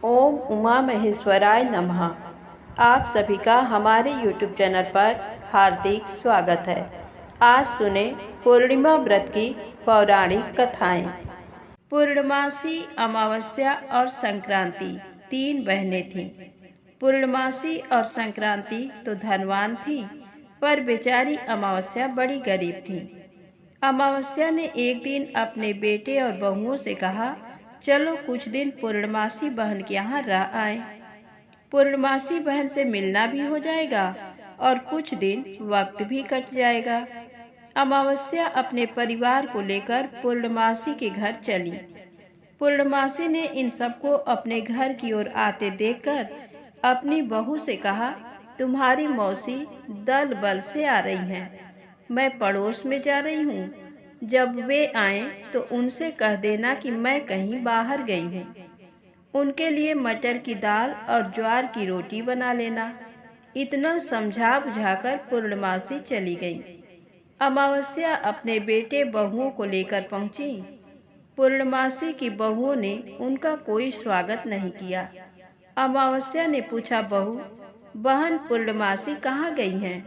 ओम उमा महेश्वराय नमः। आप सभी का हमारे YouTube चैनल पर हार्दिक स्वागत है। आज सुने पूर्णिमा व्रत की पौराणिक कथाएं। पूर्णमासी, अमावस्या और संक्रांति तीन बहनें थीं। पूर्णमासी और संक्रांति तो धनवान थी, पर बेचारी अमावस्या बड़ी गरीब थी। अमावस्या ने एक दिन अपने बेटे और बहुओं से कहा, चलो कुछ दिन पूर्णमासी बहन के यहाँ रह आए। पूर्णमासी बहन से मिलना भी हो जाएगा और कुछ दिन वक्त भी कट जाएगा। अमावस्या अपने परिवार को लेकर पूर्णमासी के घर चली। पूर्णमासी ने इन सबको अपने घर की ओर आते देखकर अपनी बहू से कहा, तुम्हारी मौसी दल बल से आ रही हैं। मैं पड़ोस में जा रही हूँ। जब वे आएं तो उनसे कह देना कि मैं कहीं बाहर गई हूँ। उनके लिए मटर की दाल और ज्वार की रोटी बना लेना। इतना समझा बुझाकर पूर्णमासी चली गई। अमावस्या अपने बेटे बहुओं को लेकर पहुंची। पूर्णमासी की बहुओं ने उनका कोई स्वागत नहीं किया। अमावस्या ने पूछा, बहू बहन पूर्णमासी कहाँ गई हैं?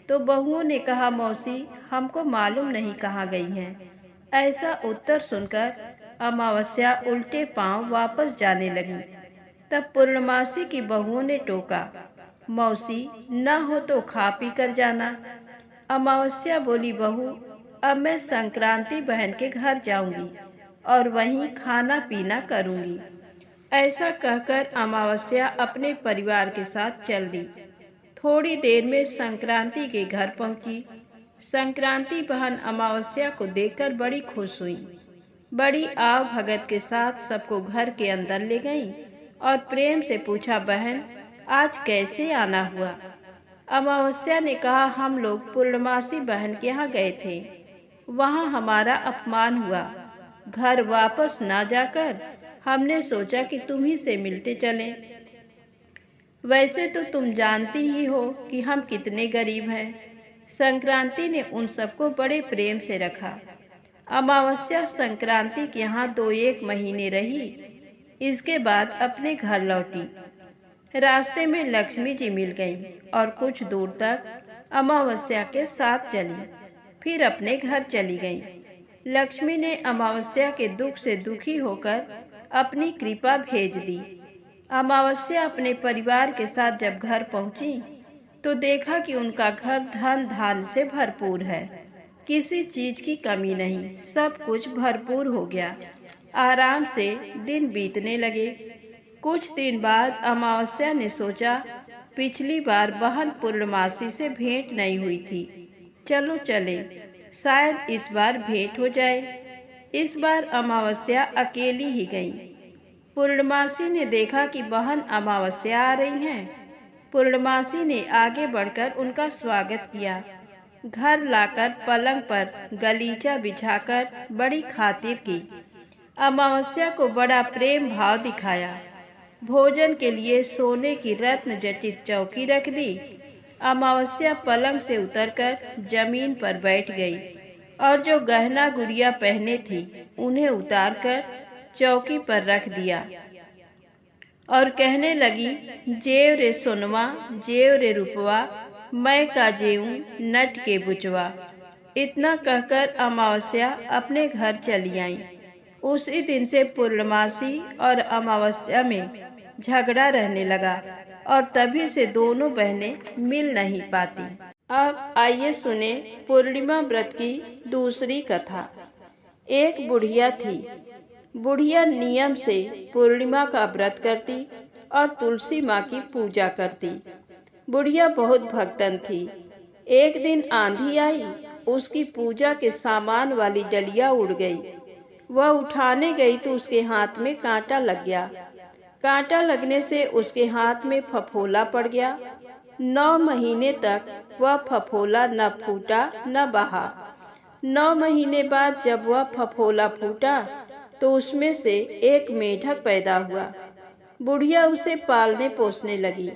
तो बहुओं ने कहा, मौसी हमको मालूम नहीं कहाँ गई हैं। ऐसा उत्तर सुनकर अमावस्या उल्टे पांव वापस जाने लगी। तब पूर्णमासी की बहुओं ने टोका, मौसी न हो तो खा पी कर जाना। अमावस्या बोली, बहू अब मैं संक्रांति बहन के घर जाऊंगी और वहीं खाना पीना करूंगी। ऐसा कहकर अमावस्या अपने परिवार के साथ चल दी। थोड़ी देर में संक्रांति के घर पहुंची। संक्रांति बहन अमावस्या को देखकर बड़ी खुश हुई। बड़ी आव भगत के साथ सबको घर के अंदर ले गई और प्रेम से पूछा, बहन आज कैसे आना हुआ? अमावस्या ने कहा, हम लोग पूर्णमासी बहन के यहाँ गए थे। वहाँ हमारा अपमान हुआ। घर वापस ना जाकर हमने सोचा कि तुम्ही से मिलते चलें। वैसे तो तुम जानती ही हो कि हम कितने गरीब हैं। संक्रांति ने उन सबको बड़े प्रेम से रखा। अमावस्या संक्रांति के यहाँ 2-1 महीने रही। इसके बाद अपने घर लौटी। रास्ते में लक्ष्मी जी मिल गईं और कुछ दूर तक अमावस्या के साथ चली, फिर अपने घर चली गईं। लक्ष्मी ने अमावस्या के दुख से दुखी होकर अपनी कृपा भेज दी। अमावस्या अपने परिवार के साथ जब घर पहुंची तो देखा कि उनका घर धन धान से भरपूर है। किसी चीज की कमी नहीं, सब कुछ भरपूर हो गया। आराम से दिन बीतने लगे। कुछ दिन बाद अमावस्या ने सोचा, पिछली बार बहन पूर्णमासी से भेंट नहीं हुई थी, चलो चले, शायद इस बार भेंट हो जाए। इस बार अमावस्या अकेली ही गई। पूर्णमासी ने देखा कि बहन अमावस्या आ रही हैं। पूर्णमासी ने आगे बढ़कर उनका स्वागत किया। घर लाकर पलंग पर गलीचा बिछाकर बड़ी खातिर की। अमावस्या को बड़ा प्रेम भाव दिखाया। भोजन के लिए सोने की रत्न जटित चौकी रख दी। अमावस्या पलंग से उतरकर जमीन पर बैठ गई और जो गहना गुड़िया पहने थी उन्हें उतारकर चौकी पर रख दिया और कहने लगी, जेव रे सोनवा, जेव रे रूपवा, मैं का जेऊं नट के बुचवा। इतना कहकर अमावस्या अपने घर चली आई। उसी दिन से पूर्णमासी और अमावस्या में झगड़ा रहने लगा और तभी से दोनों बहनें मिल नहीं पाती। अब आइए सुने पूर्णिमा व्रत की दूसरी कथा। एक बुढ़िया थी। बुढ़िया नियम से पूर्णिमा का व्रत करती और तुलसी माँ की पूजा करती। बुढ़िया बहुत भक्तन थी। एक दिन आंधी आई, उसकी पूजा के सामान वाली डलिया उड़ गई। वह उठाने गई तो उसके हाथ में कांटा लग गया। कांटा लगने से उसके हाथ में फफोला पड़ गया। 9 महीने तक वह फफोला न फूटा न बहा। 9 महीने बाद जब वह फफोला फूटा तो उसमें से एक मेढक पैदा हुआ। बुढ़िया उसे पालने पोसने लगी।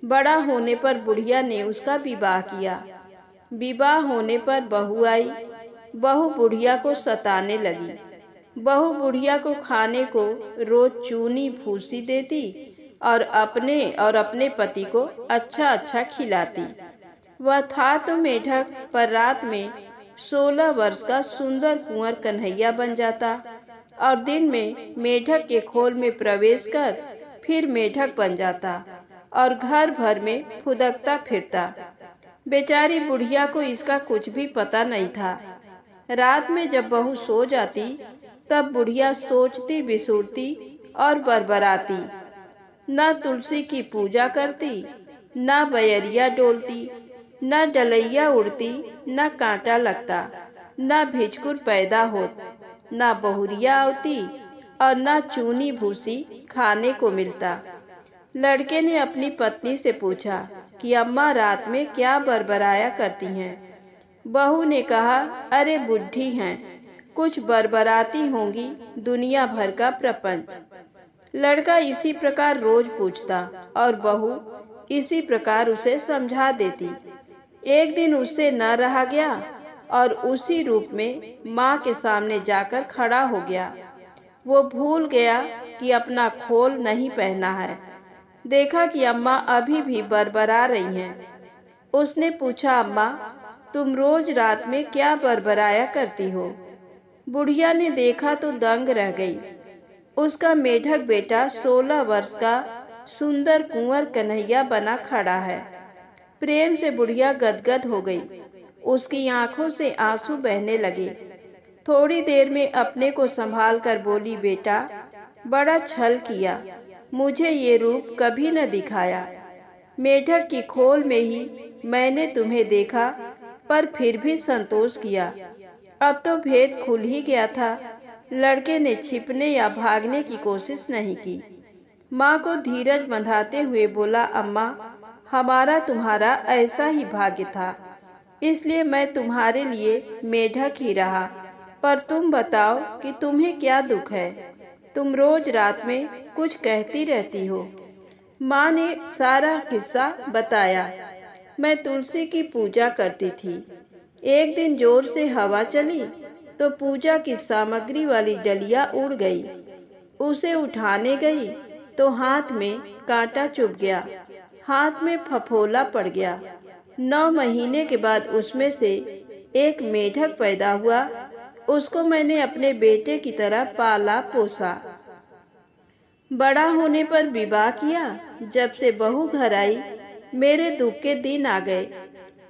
बड़ा होने पर बुढ़िया ने उसका विवाह किया। विवाह होने पर बहू आई। बहू बुढ़िया को सताने लगी। बहू बुढ़िया को खाने को रोज चूनी भूसी देती और अपने पति को अच्छा अच्छा खिलाती। वह था तो मेढक, पर रात में 16 वर्ष का सुंदर कुंवर कन्हैया बन जाता और दिन में मेढक के खोल में प्रवेश कर फिर मेढक बन जाता और घर भर में फुदकता फिरता। बेचारी बुढ़िया को इसका कुछ भी पता नहीं था। रात में जब बहू सो जाती तब बुढ़िया सोचती बिसूरती और बरबराती। न तुलसी की पूजा करती, न बयरिया डोलती, न डलैया उड़ती, न कांटा लगता, न भिजकुर पैदा होत, न बहुरिया आवती और न चूनी भूसी खाने को मिलता। लड़के ने अपनी पत्नी से पूछा कि अम्मा रात में क्या बरबराया करती हैं। बहू ने कहा, अरे बुढ़ी हैं, कुछ बरबराती होंगी दुनिया भर का प्रपंच। लड़का इसी प्रकार रोज पूछता और बहू इसी प्रकार उसे समझा देती। एक दिन उससे न रहा गया और उसी रूप में माँ के सामने जाकर खड़ा हो गया। वो भूल गया कि अपना खोल नहीं पहना है। देखा कि अम्मा अभी भी बरबरा रही हैं। उसने पूछा, अम्मा तुम रोज रात में क्या बरबराया करती हो? बुढ़िया ने देखा तो दंग रह गई। उसका मेढक बेटा 16 वर्ष का सुंदर कुंवर कन्हैया बना खड़ा है। प्रेम से बुढ़िया गदगद हो गई। उसकी आंखों से आंसू बहने लगे। थोड़ी देर में अपने को संभाल कर बोली, बेटा बड़ा छल किया, मुझे ये रूप कभी न दिखाया। मेढक की खोल में ही मैंने तुम्हें देखा, पर फिर भी संतोष किया। अब तो भेद खुल ही गया था। लड़के ने छिपने या भागने की कोशिश नहीं की। माँ को धीरज बंधाते हुए बोला, अम्मा हमारा तुम्हारा ऐसा ही भाग्य था, इसलिए मैं तुम्हारे लिए मेढक ही रहा। पर तुम बताओ कि तुम्हें क्या दुख है? तुम रोज रात में कुछ कहती रहती हो। माँ ने सारा किस्सा बताया। मैं तुलसी की पूजा करती थी। एक दिन जोर से हवा चली तो पूजा की सामग्री वाली डलिया उड़ गई। उसे उठाने गई तो हाथ में कांटा चुभ गया, हाथ में फफोला पड़ गया। 9 महीने के बाद उसमें से एक मेढक पैदा हुआ। उसको मैंने अपने बेटे की तरह पाला पोसा। बड़ा होने पर विवाह किया। जब से बहू घर आई मेरे दुख के दिन आ गए।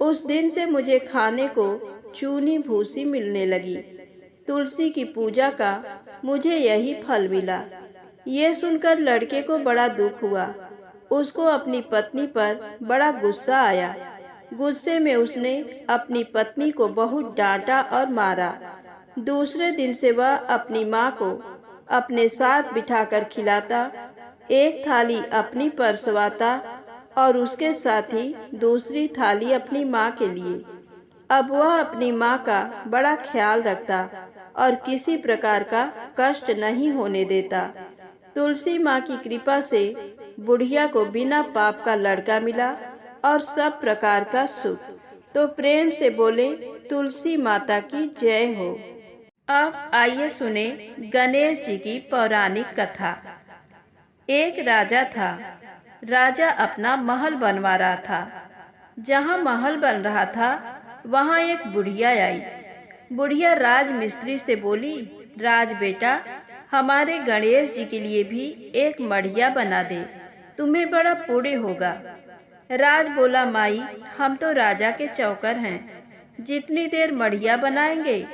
उस दिन से मुझे खाने को चूनी भूसी मिलने लगी। तुलसी की पूजा का मुझे यही फल मिला। ये सुनकर लड़के को बड़ा दुख हुआ। उसको अपनी पत्नी पर बड़ा गुस्सा आया। गुस्से में उसने अपनी पत्नी को बहुत डांटा और मारा। दूसरे दिन से वह अपनी माँ को अपने साथ बिठाकर खिलाता, एक थाली अपनी परसवाता और उसके साथ ही दूसरी थाली अपनी माँ के लिए। अब वह अपनी माँ का बड़ा ख्याल रखता और किसी प्रकार का कष्ट नहीं होने देता। तुलसी माँ की कृपा से बुढ़िया को बिना पाप का लड़का मिला और सब प्रकार का सुख। तो प्रेम से बोले, तुलसी माता की जय हो। अब आइए सुने गणेश जी की पौराणिक कथा। एक राजा था। राजा अपना महल बनवा रहा था। जहाँ महल बन रहा था वहाँ एक बुढ़िया आई। बुढ़िया राजमिस्त्री से बोली, राज बेटा हमारे गणेश जी के लिए भी एक मढ़िया बना दे, तुम्हें बड़ा पुण्य होगा। राज बोला, माई हम तो राजा के चौकर हैं, जितनी देर मढ़िया बनाएंगे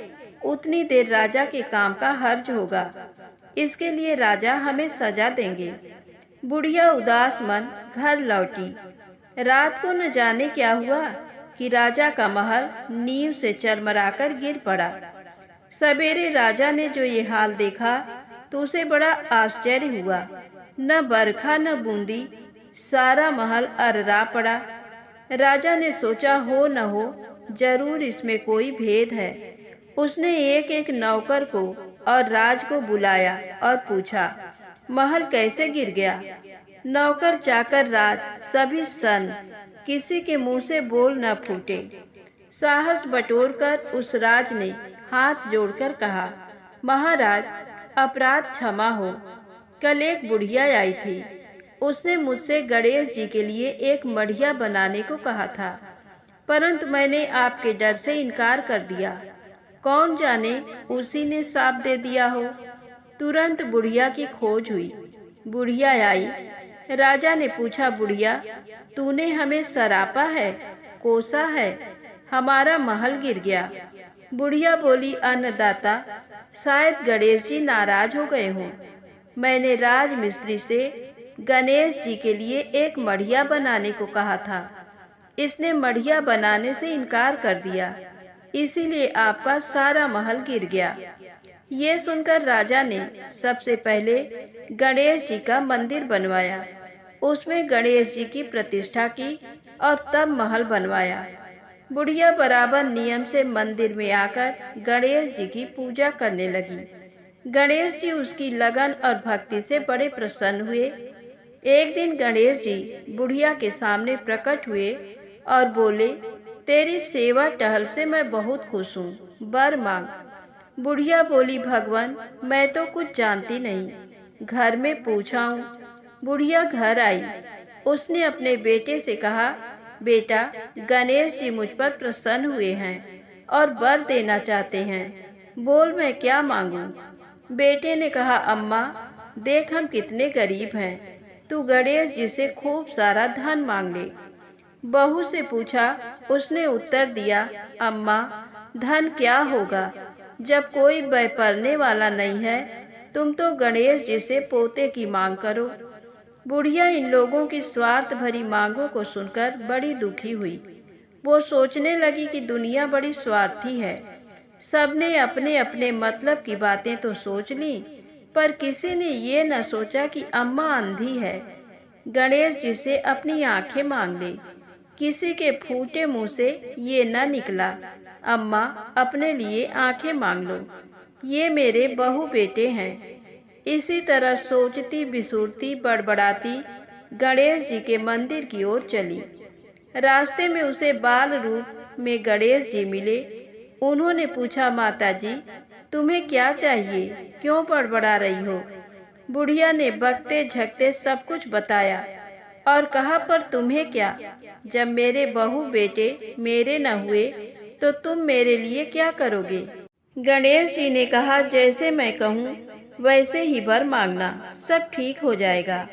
उतनी देर राजा के काम का हर्ज होगा, इसके लिए राजा हमें सजा देंगे। बुढ़िया उदास मन घर लौटी। रात को न जाने क्या हुआ कि राजा का महल नींव से चरमराकर गिर पड़ा। सवेरे राजा ने जो ये हाल देखा तो उसे बड़ा आश्चर्य हुआ। न बरखा न बूंदी, सारा महल अर्रा पड़ा। राजा ने सोचा, हो न हो जरूर इसमें कोई भेद है। उसने एक एक नौकर को और राज को बुलाया और पूछा, महल कैसे गिर गया? नौकर चाकर राज सभी सन, किसी के मुंह से बोल न फूटे। साहस बटोरकर उस राज ने हाथ जोड़कर कहा, महाराज अपराध क्षमा हो। कल एक बुढ़िया आई थी। उसने मुझसे गणेश जी के लिए एक मढ़िया बनाने को कहा था, परंतु मैंने आपके डर से इनकार कर दिया। कौन जाने उसी ने शाप दे दिया हो। तुरंत बुढ़िया की खोज हुई। बुढ़िया आई। राजा ने पूछा, बुढ़िया तूने हमें सरापा है, कोसा है, हमारा महल गिर गया। बुढ़िया बोली, अन्नदाता शायद गणेश जी नाराज हो गए हों। मैंने राजमिस्त्री से गणेश जी के लिए एक मढ़िया बनाने को कहा था। इसने मढ़िया बनाने से इनकार कर दिया, इसीलिए आपका सारा महल गिर गया। ये सुनकर राजा ने सबसे पहले गणेश जी का मंदिर बनवाया, उसमें गणेश जी की प्रतिष्ठा की और तब महल बनवाया। बुढ़िया बराबर नियम से मंदिर में आकर गणेश जी की पूजा करने लगी। गणेश जी उसकी लगन और भक्ति से बड़े प्रसन्न हुए। एक दिन गणेश जी बुढ़िया के सामने प्रकट हुए और बोले, तेरी सेवा टहल से मैं बहुत खुश हूँ, वर मांग। बुढ़िया बोली, भगवान मैं तो कुछ जानती नहीं, घर में पूछा हूँ। बुढ़िया घर आई। उसने अपने बेटे से कहा, बेटा गणेश जी मुझ पर प्रसन्न हुए हैं और वर देना चाहते हैं, बोल मैं क्या मांगूं। बेटे ने कहा, अम्मा देख हम कितने गरीब हैं, तू गणेश जी से खूब सारा धन मांग ले। बहू से पूछा। उसने उत्तर दिया, अम्मा धन क्या होगा, जब कोई बैपरने वाला नहीं है, तुम तो गणेश जी से पोते की मांग करो। बुढ़िया इन लोगों की स्वार्थ भरी मांगों को सुनकर बड़ी दुखी हुई। वो सोचने लगी कि दुनिया बड़ी स्वार्थी है। सबने अपने अपने मतलब की बातें तो सोच ली, पर किसी ने ये न सोचा कि अम्मा अंधी है, गणेश जी से अपनी आंखें मांग ले। किसी के फूटे मुंह से ये न निकला, अम्मा अपने लिए आंखें मांग लो, ये मेरे बहू बेटे हैं। इसी तरह सोचती बिसूरती बड़बड़ाती गणेश जी के मंदिर की ओर चली। रास्ते में उसे बाल रूप में गणेश जी मिले। उन्होंने पूछा, माता जी तुम्हें क्या चाहिए, क्यों बड़बड़ा रही हो। बुढ़िया ने बकते झकते सब कुछ बताया और कहा, पर तुम्हें क्या, जब मेरे बहू बेटे मेरे न हुए तो तुम मेरे लिए क्या करोगे। गणेश जी ने कहा, जैसे मैं कहूँ वैसे ही वर मांगना, सब ठीक हो जाएगा।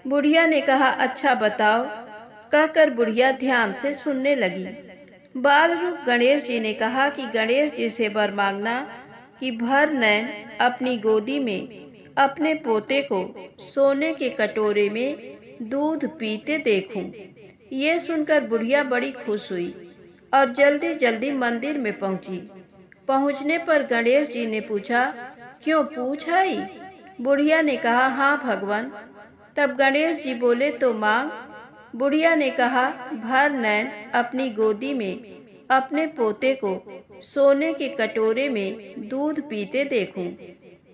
बुढ़िया ने कहा, अच्छा बताओ। कहकर बुढ़िया ध्यान से सुनने लगी। बाल रूप गणेश जी ने कहा कि गणेश जी से वर मांगना कि भर नैन अपनी गोदी में अपने पोते को सोने के कटोरे में दूध पीते देखूं। ये सुनकर बुढ़िया बड़ी खुश हुई और जल्दी जल्दी मंदिर में पहुंची। पहुंचने पर गणेश जी ने पूछा, क्यों पूछ आई। बुढ़िया ने कहा, हाँ भगवान। तब गणेश जी बोले, तो मांग। बुढ़िया ने कहा, भर नैन अपनी गोदी में अपने पोते को सोने के कटोरे में दूध पीते देखूं।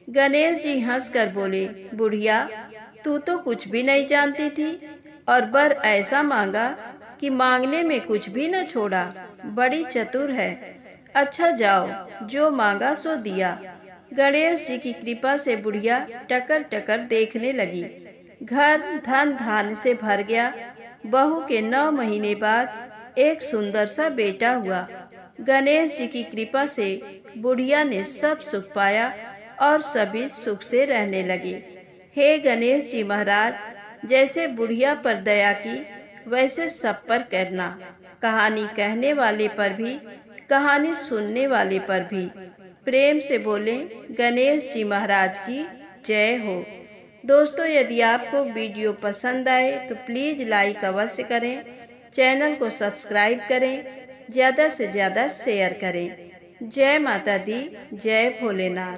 गणेश जी हंसकर बोले, बुढ़िया तू तो कुछ भी नहीं जानती थी और वर ऐसा मांगा कि मांगने में कुछ भी न छोड़ा, बड़ी चतुर है। अच्छा जाओ, जो मांगा सो दिया। गणेश जी की कृपा से बुढ़िया टकर टकर देखने लगी। घर धन धान से भर गया। बहू के 9 महीने बाद एक सुंदर सा बेटा हुआ। गणेश जी की कृपा से बुढ़िया ने सब सुख पाया और सभी सुख से रहने लगे। हे गणेश जी महाराज, जैसे बुढ़िया पर दया की वैसे सब पर करना, कहानी कहने वाले पर भी, कहानी सुनने वाले पर भी। प्रेम से बोले, गणेश जी महाराज की जय हो। दोस्तों, यदि आपको वीडियो पसंद आए तो प्लीज़ लाइक अवश्य करें, चैनल को सब्सक्राइब करें, ज़्यादा से ज़्यादा शेयर करें। जय माता दी, जय भोलेनाथ।